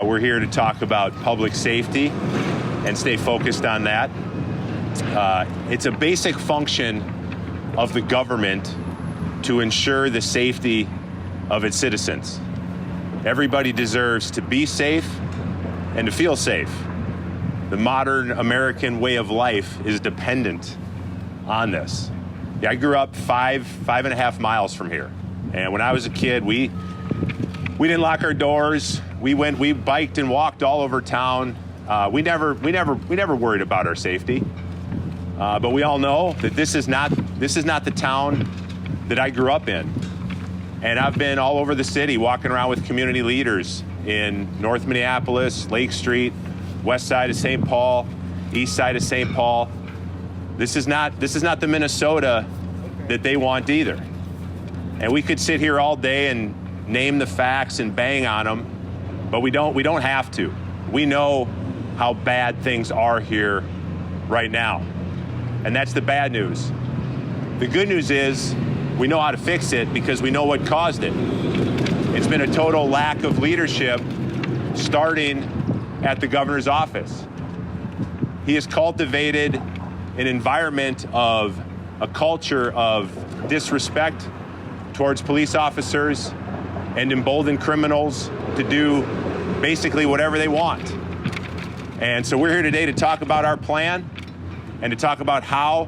We're here to talk about public safety and stay focused on that. It's a basic function of the government to ensure the safety of its citizens. Everybody deserves to be safe and to feel safe. The modern American way of life is dependent on this. I grew up five and a half miles from here. And when I was a kid, we didn't lock our doors. We biked and walked all over town. We never worried about our safety. But we all know that this is not the town that I grew up in. And I've been all over the city walking around with community leaders in North Minneapolis, Lake Street, west side of St. Paul, east side of St. Paul. This is not the Minnesota that they want either. And we could sit here all day and name the facts and bang on them, but we don't have to. We know how bad things are here right now. And that's the bad news. The good news is we know how to fix it because we know what caused it. It's been a total lack of leadership starting at the governor's office. He has cultivated an environment of a culture of disrespect towards police officers and embolden criminals to do basically whatever they want. And so we're here today to talk about our plan and to talk about how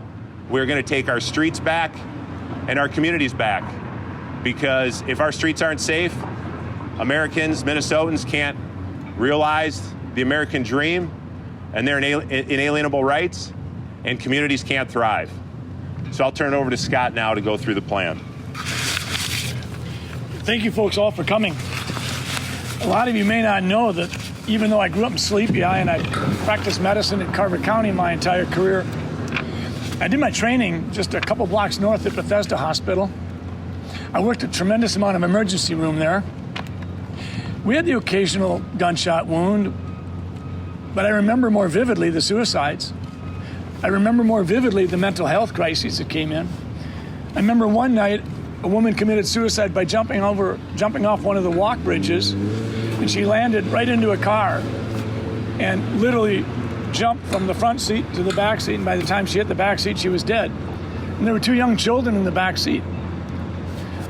we're going to take our streets back and our communities back. Because if our streets aren't safe, Americans, Minnesotans can't realize the American dream and their inalienable rights, and communities can't thrive. So I'll turn it over to Scott now to go through the plan. Thank you folks all for coming. A lot of you may not know that even though I grew up in Sleepy Eye and I practiced medicine in Carver County my entire career, I did my training just a couple blocks north at Bethesda Hospital. I worked a tremendous amount of emergency room there. We had the occasional gunshot wound, but I remember more vividly the suicides. I remember more vividly the mental health crises that came in. I remember one night a woman committed suicide by jumping off one of the walk bridges, and she landed right into a car and literally jumped from the front seat to the back seat, and by the time she hit the back seat, she was dead. And there were 2 young children in the back seat.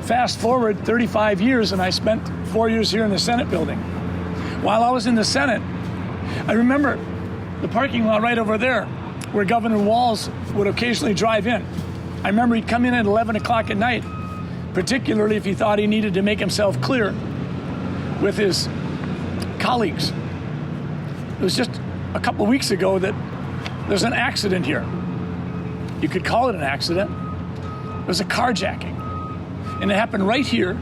Fast forward 35 years, and I spent 4 years here in the Senate building. While I was in the Senate, I remember the parking lot right over there where Governor Walz would occasionally drive in. I remember he'd come in at 11 o'clock at night, particularly if he thought he needed to make himself clear with his colleagues. It was just a couple of weeks ago that there's an accident here. You could call it an accident. It was a carjacking. And it happened right here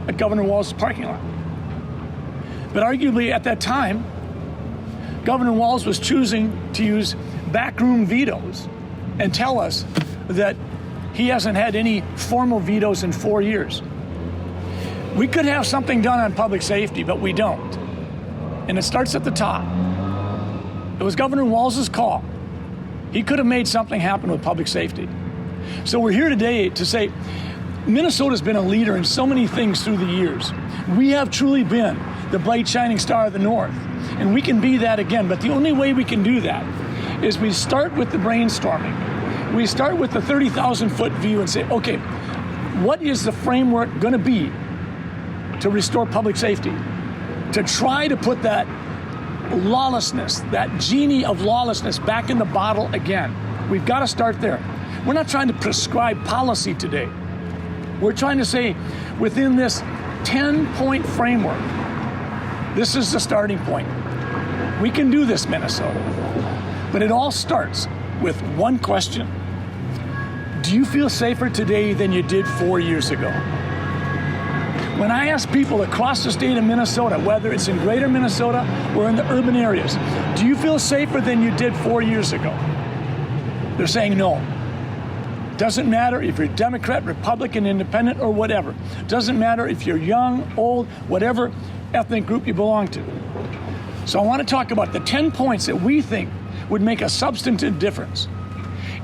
at Governor Walz's parking lot. But arguably at that time, Governor Walz was choosing to use backroom vetoes and tell us that he hasn't had any formal vetoes in 4 years. We could have something done on public safety, but we don't. And it starts at the top. It was Governor Walz's call. He could have made something happen with public safety. So we're here today to say, Minnesota's been a leader in so many things through the years. We have truly been the bright shining star of the North, and we can be that again. But the only way we can do that is we start with the brainstorming. We start with the 30,000-foot view and say, okay, what is the framework going to be to restore public safety? To try to put that lawlessness, that genie of lawlessness back in the bottle again. We've got to start there. We're not trying to prescribe policy today. We're trying to say, within this 10-point framework, this is the starting point. We can do this, Minnesota. But it all starts with one question. Do you feel safer today than you did 4 years ago? When I ask people across the state of Minnesota, whether it's in greater Minnesota or in the urban areas, do you feel safer than you did 4 years ago? They're saying no. Doesn't matter if you're Democrat, Republican, Independent, or whatever. Doesn't matter if you're young, old, whatever ethnic group you belong to. So I want to talk about the 10 points that we think would make a substantive difference.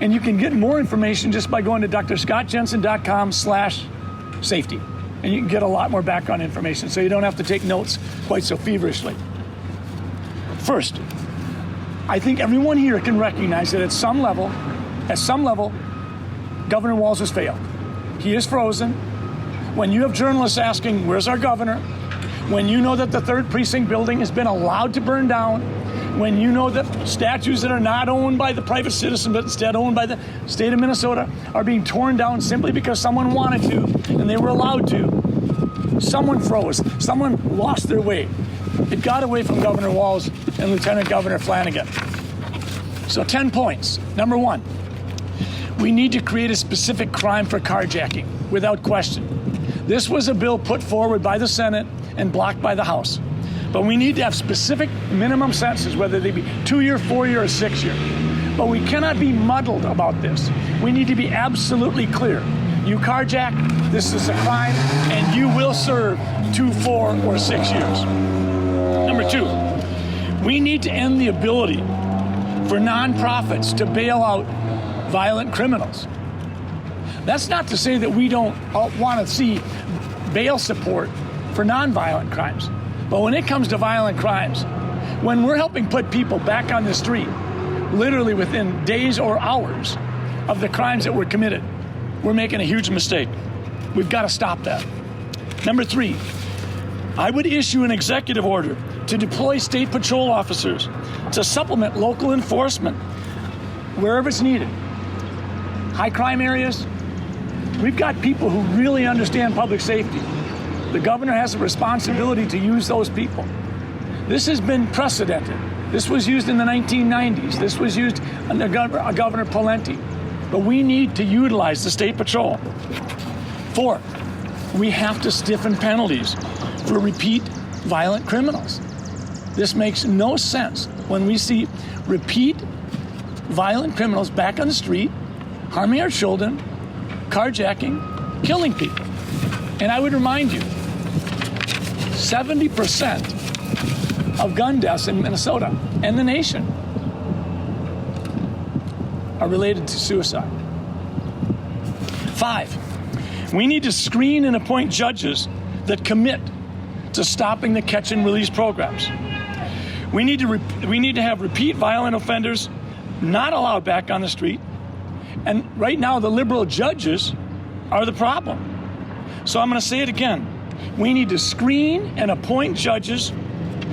And you can get more information just by going to drscottjensen.com/safety. And you can get a lot more background information so you don't have to take notes quite so feverishly. First, I think everyone here can recognize that at some level, Governor Walz has failed. He is frozen. When you have journalists asking, where's our governor? When you know that the 3rd Precinct building has been allowed to burn down, when you know that statues that are not owned by the private citizen but instead owned by the state of Minnesota are being torn down simply because someone wanted to and they were allowed to, someone froze. Someone lost their way. It got away from Governor Walz and Lieutenant Governor Flanagan. So 10 points. Number 1, we need to create a specific crime for carjacking, without question. This was a bill put forward by the Senate and blocked by the House. But we need to have specific minimum sentences, whether they be 2-year, 4-year, or 6-year. But we cannot be muddled about this. We need to be absolutely clear. You carjack, this is a crime, and you will serve 2, 4, or 6 years. Number 2, we need to end the ability for nonprofits to bail out violent criminals. That's not to say that we don't want to see bail support for nonviolent crimes. But when it comes to violent crimes, when we're helping put people back on the street, literally within days or hours of the crimes that were committed, we're making a huge mistake. We've got to stop that. Number 3, I would issue an executive order to deploy state patrol officers to supplement local enforcement wherever it's needed. High crime areas, we've got people who really understand public safety. The governor has a responsibility to use those people. This has been precedented. This was used in the 1990s. This was used under Governor Pawlenty. But we need to utilize the state patrol. 4, we have to stiffen penalties for repeat violent criminals. This makes no sense when we see repeat violent criminals back on the street, harming our children, carjacking, killing people. And I would remind you, 70% of gun deaths in Minnesota and the nation are related to suicide. 5, we need to screen and appoint judges that commit to stopping the catch and release programs. We need to have repeat violent offenders not allowed back on the street. And right now, the liberal judges are the problem. So I'm going to say it again. We need to screen and appoint judges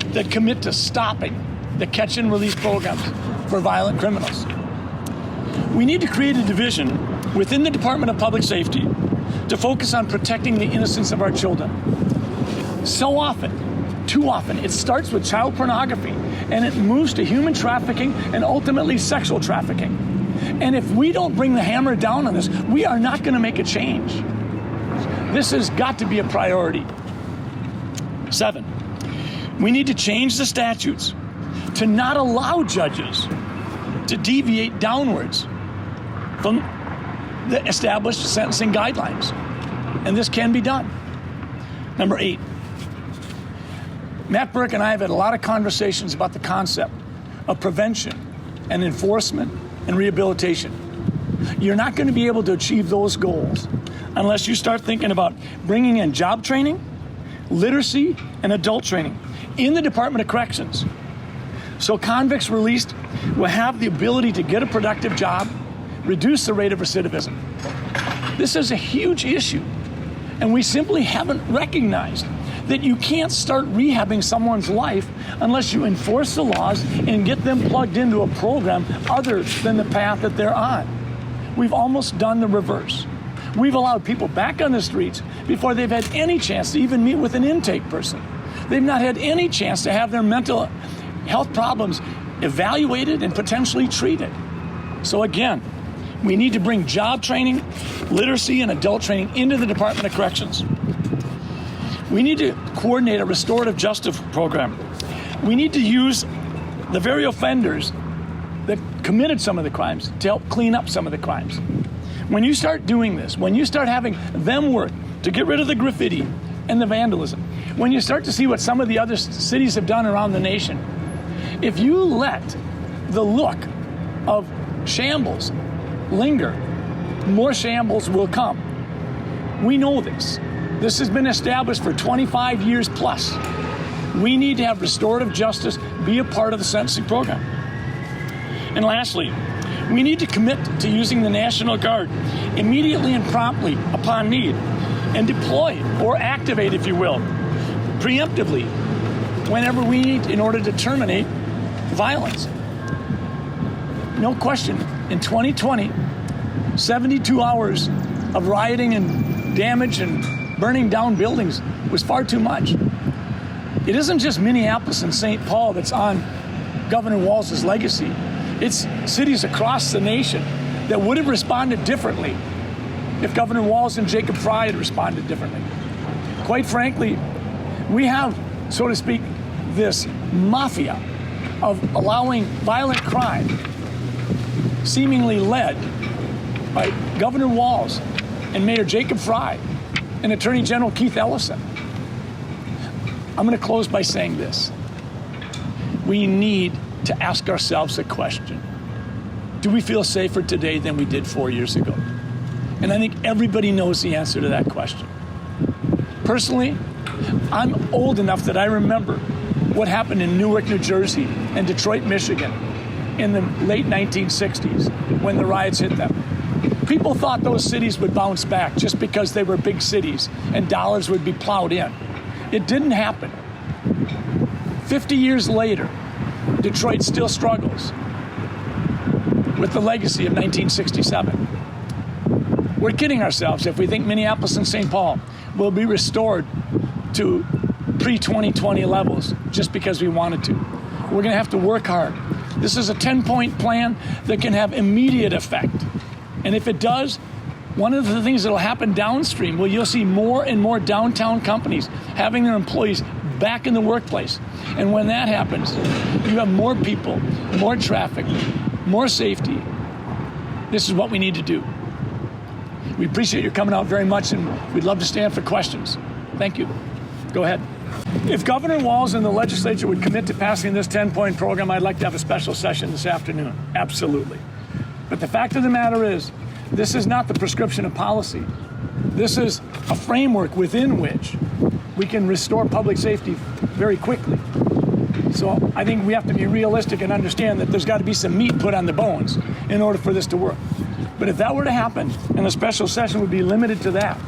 that commit to stopping the catch and release programs for violent criminals. We need to create a division within the Department of Public Safety to focus on protecting the innocence of our children. So often, too often, it starts with child pornography and it moves to human trafficking and ultimately sexual trafficking. And if we don't bring the hammer down on this, we are not going to make a change. This has got to be a priority. 7, we need to change the statutes to not allow judges to deviate downwards from the established sentencing guidelines. And this can be done. Number 8, Matt Burke and I have had a lot of conversations about the concept of prevention and enforcement and rehabilitation. You're not going to be able to achieve those goals unless you start thinking about bringing in job training, literacy, and adult training in the Department of Corrections. So convicts released will have the ability to get a productive job, reduce the rate of recidivism. This is a huge issue, and we simply haven't recognized that you can't start rehabbing someone's life unless you enforce the laws and get them plugged into a program other than the path that they're on. We've almost done the reverse. We've allowed people back on the streets before they've had any chance to even meet with an intake person. They've not had any chance to have their mental health problems evaluated and potentially treated. So again, we need to bring job training, literacy, and adult training into the Department of Corrections. We need to coordinate a restorative justice program. We need to use the very offenders that committed some of the crimes to help clean up some of the crimes. When you start doing this, when you start having them work to get rid of the graffiti and the vandalism, when you start to see what some of the other cities have done around the nation, if you let the look of shambles linger, more shambles will come. We know this. This has been established for 25 years plus. We need to have restorative justice be a part of the sentencing program. And lastly, we need to commit to using the National Guard immediately and promptly upon need, and deploy or activate, if you will, preemptively whenever we need in order to terminate violence. No question, in 2020, 72 hours of rioting and damage and burning down buildings was far too much. It isn't just Minneapolis and St. Paul that's on Governor Walz's legacy. It's cities across the nation that would have responded differently if Governor Walz and Jacob Frey had responded differently. Quite frankly, we have, so to speak, this mafia of allowing violent crime, seemingly led by Governor Walz and Mayor Jacob Frey and Attorney General Keith Ellison. I'm going to close by saying this. We need to ask ourselves a question. Do we feel safer today than we did 4 years ago? And I think everybody knows the answer to that question. Personally, I'm old enough that I remember what happened in Newark, New Jersey and Detroit, Michigan in the late 1960s when the riots hit them. People thought those cities would bounce back just because they were big cities and dollars would be plowed in. It didn't happen. 50 years later, Detroit still struggles with the legacy of 1967. We're kidding ourselves if we think Minneapolis and St. Paul will be restored to pre-2020 levels just because we wanted to. We're going to have to work hard. This is a 10-point plan that can have immediate effect. And if it does, one of the things that will happen downstream, well, you'll see more and more downtown companies having their employees back in the workplace. And when that happens, you have more people, more traffic, more safety. This is what we need to do. We appreciate your coming out very much, and we'd love to stand for questions. Thank you. Go ahead. If Governor Walz and the legislature would commit to passing this 10-point program, I'd like to have a special session this afternoon. Absolutely. But the fact of the matter is, this is not the prescription of policy. This is a framework within which we can restore public safety very quickly. So I think we have to be realistic and understand that there's got to be some meat put on the bones in order for this to work. But if that were to happen, and a special session would be limited to that,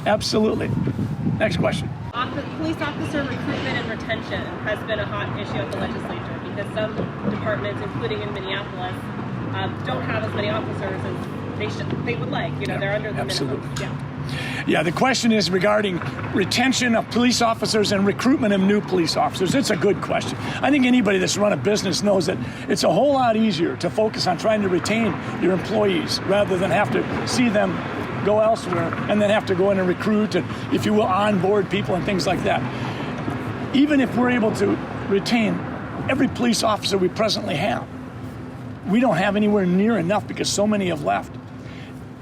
absolutely. Next question. Police officer recruitment and retention has been a hot issue at the legislature because some departments, including in Minneapolis, don't have as many officers as they would like. You know, they're under the absolutely. minimum. Yeah, the question is regarding retention of police officers and recruitment of new police officers. It's a good question. I think anybody that's run a business knows that it's a whole lot easier to focus on trying to retain your employees rather than have to see them go elsewhere and then have to go in and recruit and, if you will, onboard people and things like that. Even if we're able to retain every police officer we presently have, we don't have anywhere near enough because so many have left.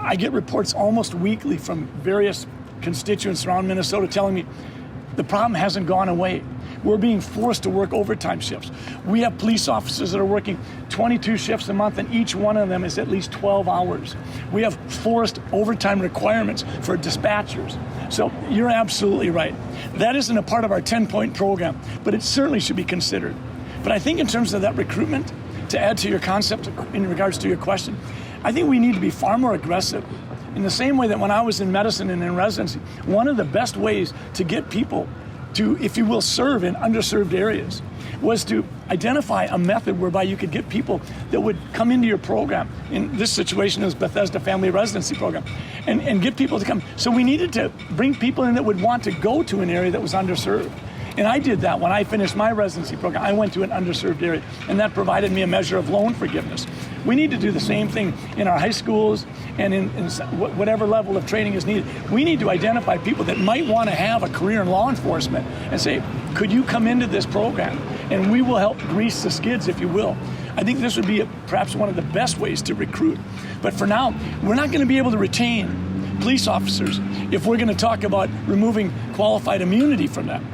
I get reports almost weekly from various constituents around Minnesota telling me the problem hasn't gone away. We're being forced to work overtime shifts. We have police officers that are working 22 shifts a month, and each one of them is at least 12 hours. We have forced overtime requirements for dispatchers. So you're absolutely right. That isn't a part of our 10-point program, but it certainly should be considered. But I think in terms of that recruitment, to add to your concept in regards to your question, I think we need to be far more aggressive. In the same way that when I was in medicine and in residency, one of the best ways to get people to, if you will, serve in underserved areas was to identify a method whereby you could get people that would come into your program. In this situation, it was Bethesda Family Residency Program, and get people to come. So we needed to bring people in that would want to go to an area that was underserved. And I did that when I finished my residency program. I went to an underserved area, and that provided me a measure of loan forgiveness. We need to do the same thing in our high schools and in whatever level of training is needed. We need to identify people that might want to have a career in law enforcement and say, could you come into this program? And we will help grease the skids, if you will. I think this would be perhaps one of the best ways to recruit. But for now, we're not going to be able to retain police officers if we're going to talk about removing qualified immunity from them.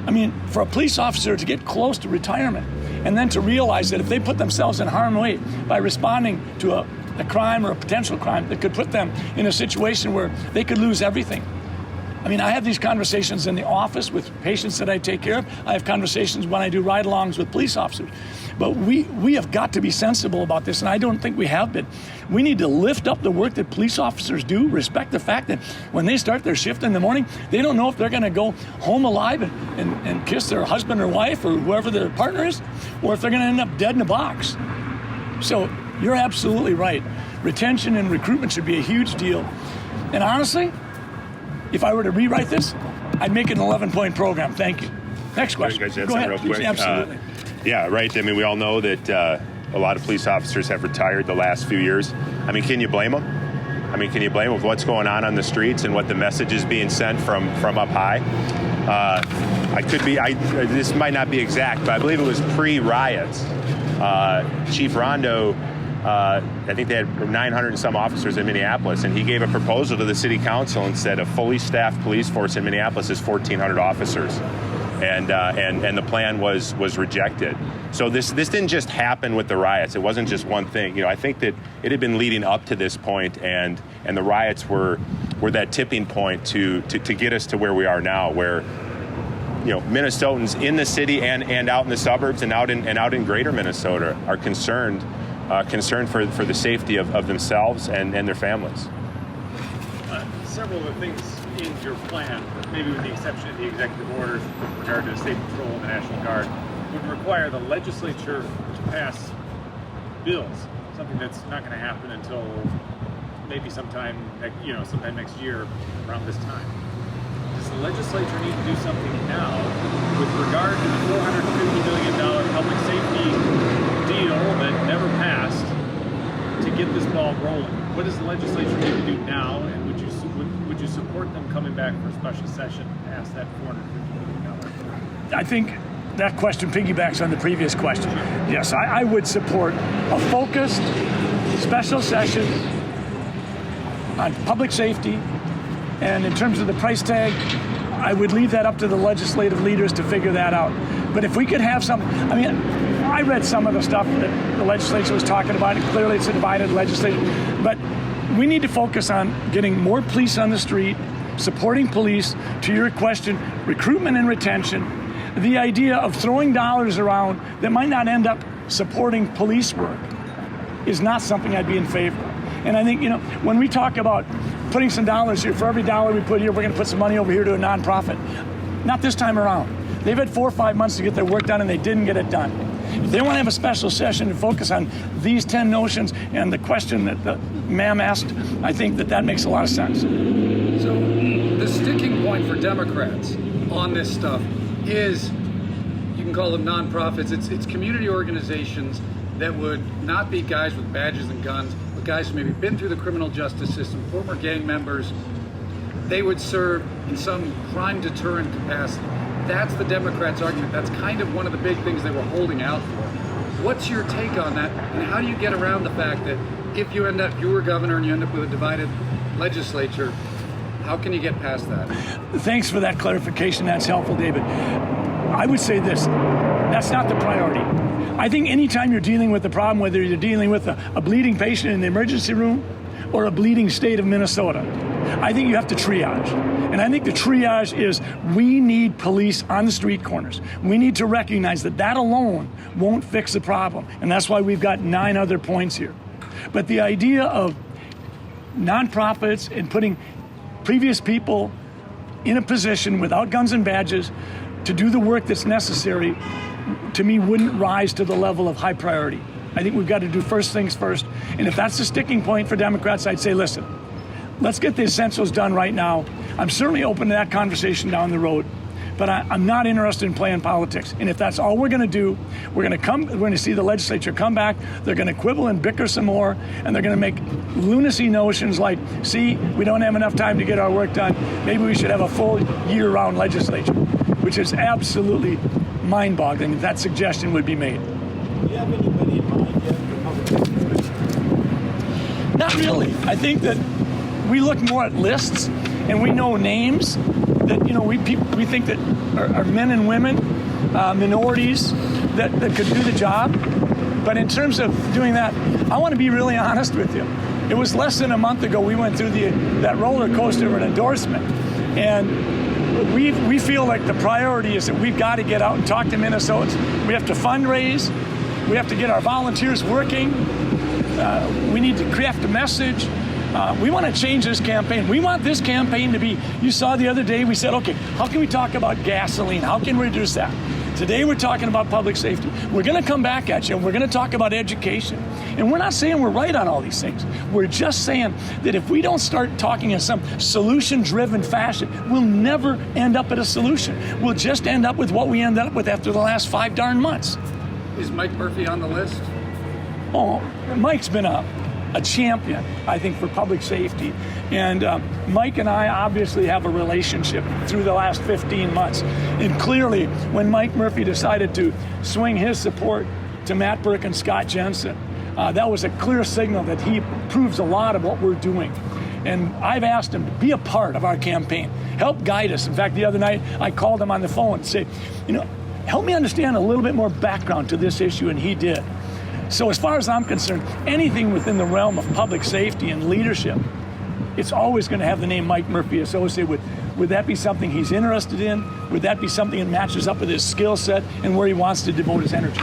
I mean, for a police officer to get close to retirement and then to realize that if they put themselves in harm's way by responding to a crime or a potential crime that could put them in a situation where they could lose everything, I mean, I have these conversations in the office with patients that I take care of. I have conversations when I do ride-alongs with police officers. But we have got to be sensible about this, and I don't think we have been. We need to lift up the work that police officers do, respect the fact that when they start their shift in the morning, they don't know if they're going to go home alive and kiss their husband or wife or whoever their partner is, or if they're going to end up dead in a box. So you're absolutely right. Retention and recruitment should be a huge deal. And honestly, if I were to rewrite this, I'd make it an 11-point program. Thank you. Next question. Go ahead. real quick. Absolutely. Yeah, right. I mean, we all know that a lot of police officers have retired the last few years. I mean, can you blame them? I mean, can you blame them with what's going on the streets and what the message is being sent from up high? This might not be exact, but I believe it was pre-riots. Chief Rondo, I think they had 900 and some officers in Minneapolis, and he gave a proposal to the city council and said a fully staffed police force in Minneapolis is 1,400 officers. And the plan was rejected. So this didn't just happen with the riots. It wasn't just one thing. You know, I think that it had been leading up to this point, and the riots were that tipping point to get us to where we are now, where, you know, Minnesotans in the city and out in the suburbs and out in greater Minnesota are concerned for the safety of themselves and their families. Several of the things in your plan, maybe with the exception of the executive orders with regard to State Patrol and the National Guard, would require the legislature to pass bills, something that's not going to happen until maybe sometime next year around this time. Does the legislature need to do something now with regard to the $450 million public safety deal that never passed to get this ball rolling? What does the legislature need to do now, and would you support them coming back for a special session to pass that $450 million? I think that question piggybacks on the previous question. Yes, I would support a focused special session on public safety, and in terms of the price tag, I would leave that up to the legislative leaders to figure that out. But if we could have some, I mean, I read some of the stuff that the legislature was talking about, and clearly it's a divided legislature, but we need to focus on getting more police on the street, supporting police. To your question, recruitment and retention. The idea of throwing dollars around that might not end up supporting police work is not something I'd be in favor of. And I think, you know, when we talk about putting some dollars here, for every dollar we put here, we're going to put some money over here to a nonprofit. Not this time around. They've had 4 or 5 months to get their work done, and they didn't get it done. If they want to have a special session and focus on these 10 notions and the question that the ma'am asked, I think that makes a lot of sense. So the sticking point for Democrats on this stuff is, you can call them nonprofits, it's community organizations that would not be guys with badges and guns, but guys who maybe been through the criminal justice system, former gang members. They would serve in some crime deterrent capacity. That's the Democrats' argument. That's kind of one of the big things they were holding out for. What's your take on that, and how do you get around the fact that if you were governor and you end up with a divided legislature, how can you get past that? Thanks for that clarification. That's helpful, David. I would say this, that's not the priority. I think anytime you're dealing with a problem, whether you're dealing with a bleeding patient in the emergency room or a bleeding state of Minnesota, I think you have to triage. And I think the triage is we need police on the street corners. We need to recognize that alone won't fix the problem. And that's why we've got 9 other points here. But the idea of nonprofits and putting previous people in a position without guns and badges to do the work that's necessary, to me, wouldn't rise to the level of high priority. I think we've got to do first things first. And if that's the sticking point for Democrats, I'd say, listen, let's get the essentials done right now. I'm certainly open to that conversation down the road, but I'm not interested in playing politics. And if that's all we're going to do, we're going to see the legislature come back. They're going to quibble and bicker some more, and they're going to make lunacy notions like, see, we don't have enough time to get our work done. Maybe we should have a full year-round legislature, which is absolutely mind-boggling if that suggestion would be made. Do you have anybody in mind yet for public safety? Not really. I think that we look more at lists, and we know names that, you know, we think that are men and women, minorities that could do the job. But in terms of doing that, I want to be really honest with you. It was less than a month ago we went through that roller coaster of an endorsement. And we feel like the priority is that we've got to get out and talk to Minnesotans. We have to fundraise. We have to get our volunteers working. We need to craft a message. We want to change this campaign. We want this campaign to be, you saw the other day, we said, okay, how can we talk about gasoline? How can we reduce that? Today we're talking about public safety. We're going to come back at you and we're going to talk about education. And we're not saying we're right on all these things. We're just saying that if we don't start talking in some solution-driven fashion, we'll never end up at a solution. We'll just end up with what we ended up with after the last 5 darn months. Is Mike Murphy on the list? Oh, Mike's been a champion, I think, for public safety. And Mike and I obviously have a relationship through the last 15 months. And clearly, when Mike Murphy decided to swing his support to Matt Burke and Scott Jensen, that was a clear signal that he approves a lot of what we're doing. And I've asked him to be a part of our campaign, help guide us. In fact, the other night, I called him on the phone and said, help me understand a little bit more background to this issue, and he did. So as far as I'm concerned, anything within the realm of public safety and leadership, it's always going to have the name Mike Murphy associated with. Would that be something he's interested in? Would that be something that matches up with his skill set and where he wants to devote his energy?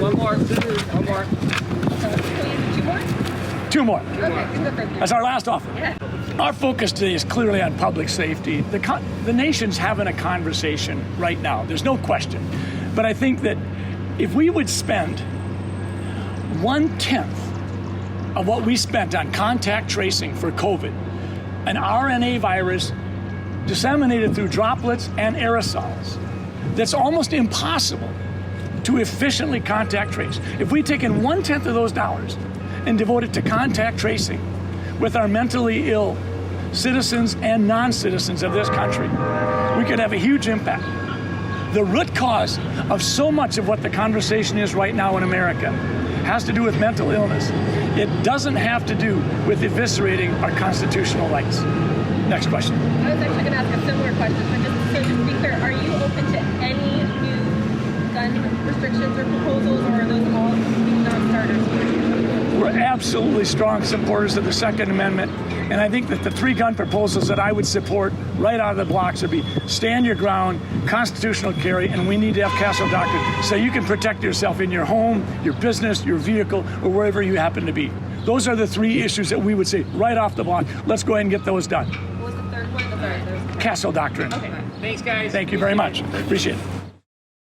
One more. One more. Two more. Okay. That's our last offer. Yeah. Our focus today is clearly on public safety. The nation's having a conversation right now. There's no question. But I think that if we would spend 1/10 of what we spent on contact tracing for COVID, an RNA virus disseminated through droplets and aerosols, that's almost impossible to efficiently contact trace. If we'd taken 1/10 of those dollars and devoted to contact tracing with our mentally ill citizens and non-citizens of this country, we could have a huge impact. The root cause of so much of what the conversation is right now in America has to do with mental illness. It doesn't have to do with eviscerating our constitutional rights. Next question. I was actually going to ask a similar question, but just to be clear, are you open to any new gun restrictions or proposals, or are those all non-starters for you? We're absolutely strong supporters of the Second Amendment, and I think that the 3 gun proposals that I would support right out of the blocks would be stand your ground, constitutional carry, and we need to have castle doctrine so you can protect yourself in your home, your business, your vehicle, or wherever you happen to be. Those are the 3 issues that we would say right off the block. Let's go ahead and get those done. What was the third one? Sorry, Castle doctrine. Okay. Thanks, guys. Thank you very much. Appreciate it.